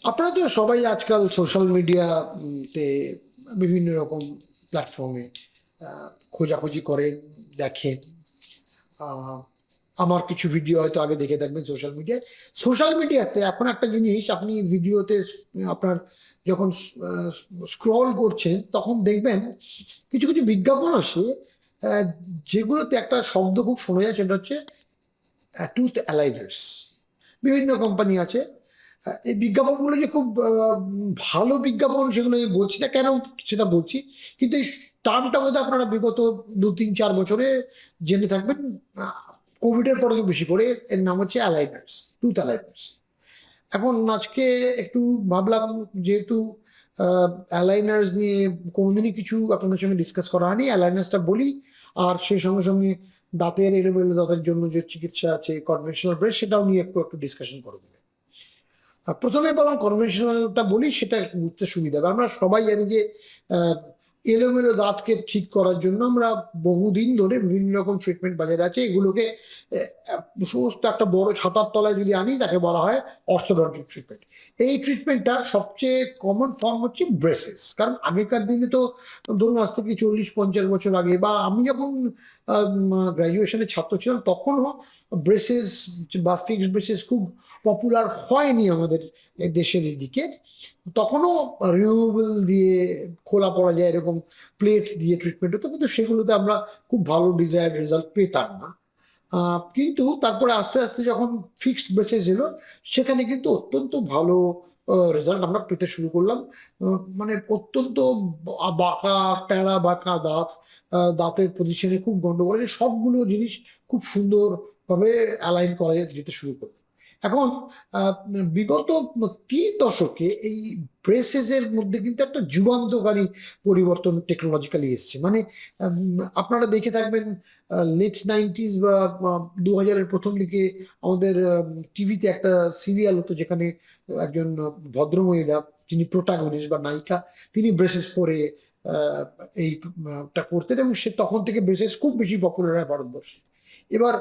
আপনারা তো সবাই আজকাল সোশ্যাল মিডিয়াতে বিভিন্ন রকম প্ল্যাটফর্মে খোঁজাখুঁজি করেন, দেখেন। আহ, আমার কিছু ভিডিও হয়তো আগে দেখে থাকবেন সোশ্যাল মিডিয়ায়। সোশ্যাল মিডিয়াতে এখন একটা জিনিস, আপনি ভিডিওতে আপনার যখন স্ক্রল করছেন তখন দেখবেন কিছু কিছু বিজ্ঞাপন আসে, আহ, যেগুলোতে একটা শব্দ খুব শোনা যায়, সেটা হচ্ছে টুথ অ্যালাইনার্স। বিভিন্ন কোম্পানি আছে। এই বিজ্ঞাপনগুলো যে খুব ভালো বিজ্ঞাপন সেগুলো আমি বলছি না, কেন সেটা বলছি, কিন্তু এই টার্মটা বোধহয় আপনারা বিগত 2-3-4 বছরে জেনে থাকবেন। কোভিডের পরে তো বেশি করে এর নাম হচ্ছে অ্যালাইনার্স, টুথ অ্যালাইনার্স। এখন আজকে একটু ভাবলাম, যেহেতু অ্যালাইনার্স নিয়ে কোনোদিনই কিছু আপনাদের সঙ্গে ডিসকাস করা হয়নি, অ্যালাইনার্সটা বলি। আর সেই সঙ্গে সঙ্গে দাঁতের এলোমেলো দাঁতের জন্য যে চিকিৎসা আছে কনভেনশনাল ব্রেস, সেটাও নিয়ে একটু একটু ডিসকাশন করে দেবে। প্রথমে বরং কনভেনশনালটা বলি, সেটা একটু বুঝতে সুবিধা হবে। আমরা সবাই জানি যে আহ, এলোমেলো দাঁতকে ঠিক করার জন্য আমরা বহুদিন ধরে বিভিন্ন রকম ট্রিটমেন্ট বাজারে আছে, এগুলোকে সমস্ত একটা বড় ছাতার তলায় যদি আনি, তাকে বলা হয় অর্থোডন্টিক ট্রিটমেন্ট। এই ট্রিটমেন্টটার সবচেয়ে কমন ফর্ম হচ্ছে ব্রেসেস। কারণ আগেকার দিনে তো, ধরুন আজ থেকে 40-50 বছর আগে, বা আমি যখন গ্রাজুয়েশনের ছাত্র ছিলাম, তখনও ব্রেসেস বা ফিক্সড ব্রেসেস খুব পপুলার হয়নি আমাদের এই দেশের এদিকে। তখনও রিমুভেবল দিয়ে খোলা পড়া যায় এরকম প্লেট দিয়ে ট্রিটমেন্ট হতো, কিন্তু সেগুলোতে আমরা খুব ভালো ডিজায়ার্ড রেজাল্ট পেতাম না। কিন্তু তারপরে আস্তে আস্তে যখন ফিক্সড ব্রেসেস এলো, সেখানে কিন্তু অত্যন্ত ভালো রেজাল্ট আমরা পেতে শুরু করলাম। মানে অত্যন্ত বাঁকা, টেরা বাঁকা দাঁত, দাঁতের পজিশনে খুব গন্ডগোল আছে, সবগুলো জিনিস খুব সুন্দরভাবে অ্যালাইন করা যেতে শুরু করলো। এখন আহ, বিগত 3 দশকে এই ব্রেসেস এর মধ্যে কিন্তু একটা যুগান্তকারী পরিবর্তন টেকনোলজিক্যালি এসছে। মানে আপনারা দেখে থাকবেন লেট 90s বা 2000-এর প্রথম দিকে আমাদের টিভিতে একটা সিরিয়াল হতো, যেখানে একজন ভদ্রমহিলা, যিনি প্রোটাগনিস্ট বা নায়িকা, তিনি ব্রেসেস পরে আহ, এইটা করতেন, এবং সে তখন থেকে ব্রেসেস খুব বেশি পপুলার হয় ভারতবর্ষে। এবার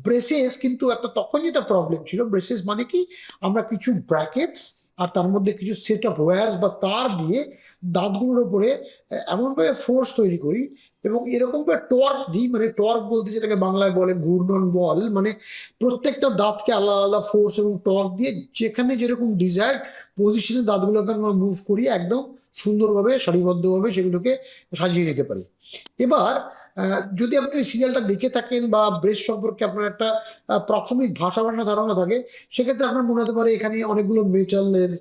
ব্রেসেস কিন্তু একটা, তখন যেটা প্রবলেম ছিল, ব্রেসেস মানে কি, আমরা কিছু ব্র্যাকেটস আর তার মধ্যে কিছু সেট অফ ওয়্যার্স বা তার দিয়ে দাঁতগুলোর উপরে এমনভাবে ফোর্স তৈরি করি, এবং এরকম ভাবে টর্ক দিই, মানে টর্ক বলতে যেটাকে বাংলায় বলে ঘূর্ণন বল, মানে প্রত্যেকটা দাঁতকে আলাদা আলাদা ফোর্স এবং টর্ক দিয়ে যেখানে যেরকম ডিজায়ার্ড পজিশনে দাঁতগুলোকে আমরা মুভ করি, একদম সুন্দরভাবে সারিবদ্ধভাবে সেগুলোকে সাজিয়ে নিতে পারি। এবার যদি আপনি ওই সিরিয়ালটা দেখে থাকেন বা ব্রেস্ট সম্পর্কে আপনার একটা প্রাথমিক ভাষা ভাষা ধারণা থাকে, সেক্ষেত্রে আপনার মনে হতে পারে এখানে অনেকগুলো মেটালের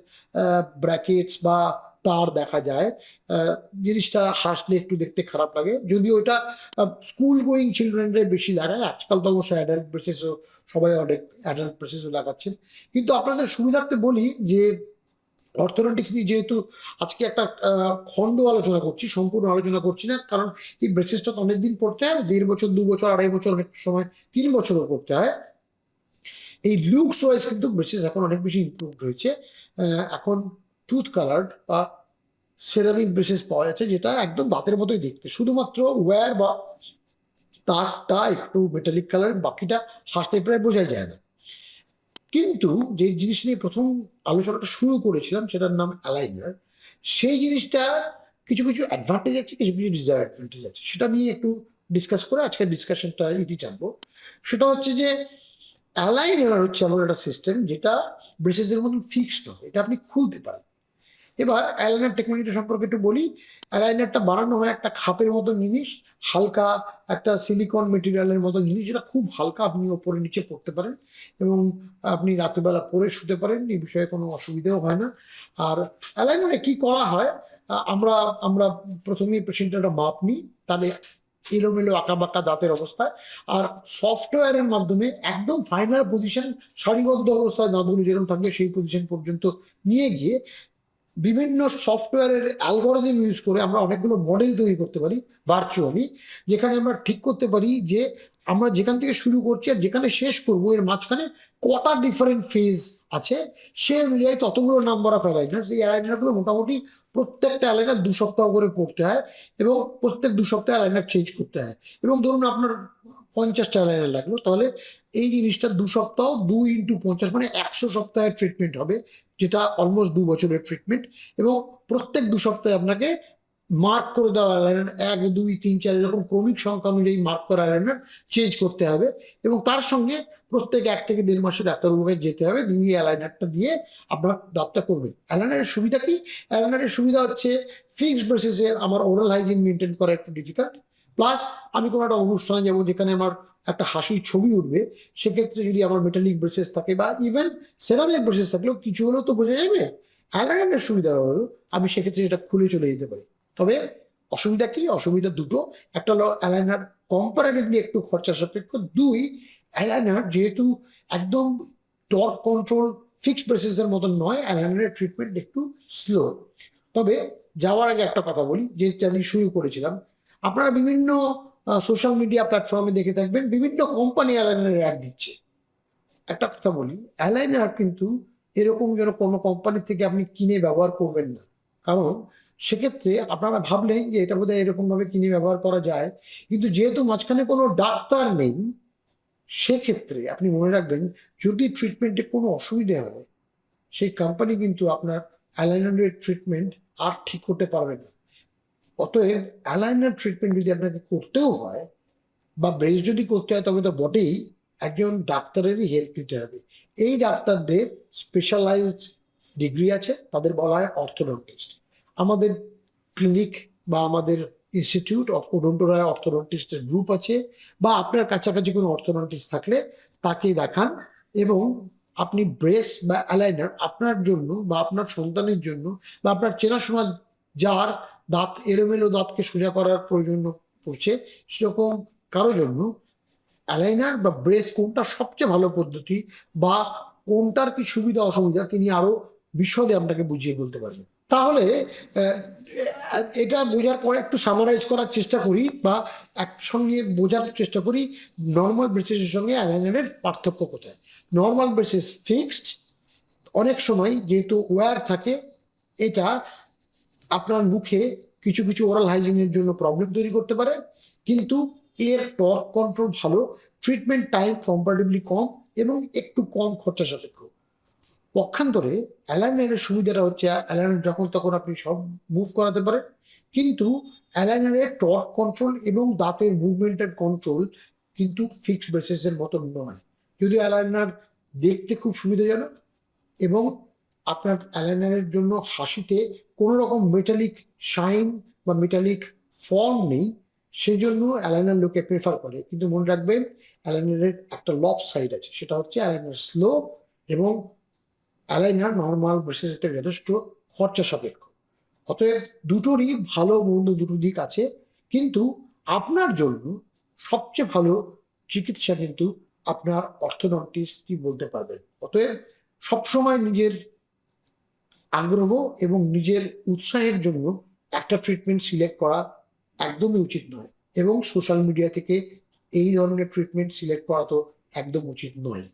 ব্র্যাকেটস বা তার দেখা যায়। আহ, জিনিসটা হাসলে একটু দেখতে খারাপ লাগে, যদিও এটা স্কুল গোয়িং চিলড্রেনদের বেশি লাগায়। আজকাল তো অবশ্যই অ্যাডাল্ট ব্রেসেসও, সবাই অনেক অ্যাডাল্ট ব্রেসেসও লাগাচ্ছেন। কিন্তু আপনাদের সুবিধার্থে বলি যে অর্থনৈতিক দিক, যেহেতু আজকে একটা খণ্ড আলোচনা করছি, সম্পূর্ণ আলোচনা করছি না, কারণ এই ব্রেসেসটা তো অনেকদিন পড়তে হয়, 1.5 বছর, 2 বছর, 2.5 বছর, অনেক সময় 3 বছরও করতে হয়। এই লুকস ওয়াইজ কিন্তু ব্রেসেস এখন অনেক বেশি ইমপ্রুভ হয়েছে। এখন টুথ কালার্ড বা সেরামিক ব্রেসেস পাওয়া যাচ্ছে, যেটা একদম দাঁতের মতোই দেখতে, শুধুমাত্র ওয়্যার বা তারটা একটু মেটালিক কালার, বাকিটা হাসতে প্রায় বোঝাই যায় না। কিন্তু যে জিনিস নিয়ে প্রথম আলোচনাটা শুরু করেছিলাম, সেটার নাম অ্যালাইনার। সেই জিনিসটা কিছু কিছু অ্যাডভান্টেজ আছে, কিছু কিছু ডিসঅ্যাডভান্টেজ আছে, সেটা নিয়ে একটু ডিসকাস করে আজকের ডিসকাশনটা ইতি টানবো। সেটা হচ্ছে যে অ্যালাইনার হচ্ছে এমন একটা সিস্টেম যেটা ব্রেসেসের মতন ফিক্সড নয়, এটা আপনি খুলতে পারেন। এবার অ্যালাইনার টেকনোলজিটা সম্পর্কে একটু বলি। অ্যালাইনারটা বানানো হয় একটা খাপের মতো জিনিস, হালকা একটা সিলিকন মেটেরিয়ালের মতো জিনিস, যেটা খুব হালকা, আপনি ওপরে নিচে পড়তে পারেন, এবং আপনি রাত্রিবেলা পরে শুতে পারেন, এই বিষয়ে কোনো অসুবিধাও হয় না। আর অ্যালাইনারে কি করা হয়, আমরা আমরা প্রথমেই পেশেন্টের একটা মাপ নিই, তাহলে এলোমেলো আঁকা বাঁকা দাঁতের অবস্থায়, আর সফটওয়্যারের মাধ্যমে একদম ফাইনাল পজিশন, সারিবদ্ধ অবস্থায় দাঁতগুলো যেরকম থাকবে সেই পজিশন পর্যন্ত নিয়ে গিয়ে বিভিন্ন সফটওয়্যারের অ্যালগোরিদম ইউজ করে আমরা অনেকগুলো মডেল তৈরি করতে পারি ভার্চুয়ালি, যেখানে আমরা ঠিক করতে পারি যে আমরা যেখান থেকে শুরু করছি আর যেখানে শেষ করবো, এর মাঝখানে কটা ডিফারেন্ট ফেজ আছে, সে অনুযায়ী ততগুলো নাম্বার অফ অ্যালাইনার। এই অ্যালাইনারগুলো মোটামুটি প্রত্যেকটা অ্যালাইনার 2 সপ্তাহ করে পড়তে হয়, এবং প্রত্যেক 2 সপ্তাহে অ্যালাইনার চেঞ্জ করতে হয়। এবং ধরুন আপনার 50টা অ্যালাইনার লাগলো, তাহলে এই জিনিসটা 2 সপ্তাহ, 2 × 50 মানে 100 সপ্তাহের ট্রিটমেন্ট হবে, যেটা অলমোস্ট 2 বছরের ট্রিটমেন্ট। এবং প্রত্যেক 2 সপ্তাহে আপনাকে মার্ক করে দেওয়া অ্যালাইনার 1, 2, 3, 4 এরকম ক্রমিক সংখ্যা অনুযায়ী মার্ক করা অ্যালাইনার চেঞ্জ করতে হবে। এবং তার সঙ্গে প্রত্যেক 1 থেকে 1.5 মাসে ডাক্তারবাবুকে যেতে হবে, তিনি অ্যালাইনারটা দিয়ে আপনার দাঁতটা করবেন। অ্যালাইনারের সুবিধা কি? অ্যালাইনারের সুবিধা হচ্ছে ফিক্সড বেসিসে আমার ওরাল হাইজিন মেনটেন করা একটু ডিফিকাল্ট, প্লাস আমি কোনো একটা অনুষ্ঠানে যাবো যেখানে আমার একটা হাসির ছবি উঠবে, সেক্ষেত্রে যদি আমার মেটালিক ব্রেসেস থাকে বা ইভেন সেরামিক ব্রেসেস থাকলেও কিছু হলেও তো বোঝা যাবে। অ্যালাইনারের সুবিধা হলো আমি সেক্ষেত্রে এটা খুলে চলে যেতে পারি। তবে অসুবিধা কি? অসুবিধা দুটো। একটা হলো অ্যালাইনার কম্পারেটিভলি একটু খরচা সাপেক্ষ। 2, অ্যালাইনার যেহেতু একদম টর্ক কন্ট্রোল ফিক্সড ব্রেসেসের মতন নয়, অ্যালাইনারের ট্রিটমেন্ট একটু স্লো। তবে যাওয়ার আগে একটা কথা বলি, যেটা আমি শুরু করেছিলাম, আপনারা বিভিন্ন সোশ্যাল মিডিয়া প্ল্যাটফর্মে দেখে থাকবেন বিভিন্ন কোম্পানি অ্যালাইনারের অ্যাড দিচ্ছে। একটা কথা বলি, অ্যালাইনার কিন্তু এরকম যেন কোনো কোম্পানি থেকে আপনি কিনে ব্যবহার করবেন না। কারণ সেক্ষেত্রে আপনারা ভাবলেন যে এটা বোধহয় এরকম ভাবে কিনে ব্যবহার করা যায়, কিন্তু যেহেতু মাঝখানে কোনো ডাক্তার নেই, সেক্ষেত্রে আপনি মনে রাখবেন যদি ট্রিটমেন্টে কোনো অসুবিধা হয়, সেই কোম্পানি কিন্তু আপনার অ্যালাইনারের ট্রিটমেন্ট আর ঠিক করতে পারবে না। অতএব অ্যালাইনার ট্রিটমেন্ট যদি আপনাকে করতেও হয় বা ব্রেস যদি করতে হয়, তবে তো বটেই একজন ডাক্তারেরই হেল্প নিতে হবে। এই ডাক্তারদের স্পেশালাইজড ডিগ্রি আছে, তাদের বলা হয় অর্থোডন্টিস্ট। আমাদের ক্লিনিক বা আমাদের ইনস্টিটিউট অফ ওডোন্টোরায় অর্থোডন্টিস্টের গ্রুপ আছে, বা আপনার কাছাকাছি কোনো অর্থোডন্টিস্ট থাকলে তাকে দেখান, এবং আপনি ব্রেস বা অ্যালাইনার আপনার জন্য বা আপনার সন্তানের জন্য বা আপনার চেনাশোনা যার দাঁত এলোমেলো দাঁতকে সোজা করার প্রয়োজন পড়ছে, সেরকম কারো জন্য অ্যালাইনার বা ব্রেস কোনটা সবচেয়ে ভালো পদ্ধতি বা কোনটার কি সুবিধা অসুবিধা তিনি আরো বিশদে আপনাকে বুঝিয়ে বলতে পারবেন। তাহলে এটা বোঝার পরে একটু সামারাইজ করার চেষ্টা করি বা একসঙ্গে বোঝার চেষ্টা করি নর্মাল ব্রেসেসের সঙ্গে অ্যালাইনারের পার্থক্য কোথায়। নর্মাল ব্রেসেস ফিক্সড, অনেক সময় যেহেতু ওয়্যার থাকে, এটা আপনার মুখে কিছু কিছু ওরাল হাইজিনের জন্য প্রবলেম তৈরি করতে পারে, কিন্তু এর টর্ক কন্ট্রোল ভালো, ট্রিটমেন্ট টাইম কম্পারেটিভলি কম এবং একটু কম খরচা সাপেক্ষ। পক্ষান্তরে অ্যালাইনারের সুবিধাটা হচ্ছে অ্যালাইনার যখন তখন আপনি সব মুভ করাতে পারেন, কিন্তু অ্যালাইনারের টর্ক কন্ট্রোল এবং দাঁতের মুভমেন্টের কন্ট্রোল কিন্তু ফিক্সড ব্রেসেসের মতো নয়। যদিও অ্যালাইনার দেখতে খুব সুবিধাজনক এবং আপনার অ্যালাইনারের জন্য হাসিতে কোনো রকম মেটালিক শাইন বা মেটালিক ফর্ম নেই, সেই জন্য অ্যালাইনার লোকে প্রেফার করে। কিন্তু মনে রাখবেন অ্যালাইনারের একটা লব সাইড আছে, সেটা হচ্ছে অ্যালাইনার স্লো এবং অ্যালাইনার নর্মাল ব্রেসেস একটা যথেষ্ট খরচা সাপেক্ষ। অতএব দুটোরই ভালো মন্দ দুটো দিক আছে, কিন্তু আপনার জন্য সবচেয়ে ভালো চিকিৎসা কিন্তু আপনার অর্থোডন্টিস্টই বলতে পারবেন। অতএব সবসময় নিজের আগ্রহ এবং নিজের উৎসাহের জন্য একটা ট্রিটমেন্ট সিলেক্ট করা একদমই উচিত নয়, এবং সোশ্যাল মিডিয়া থেকে এই ধরনের ট্রিটমেন্ট সিলেক্ট করা তো একদম উচিত নয়।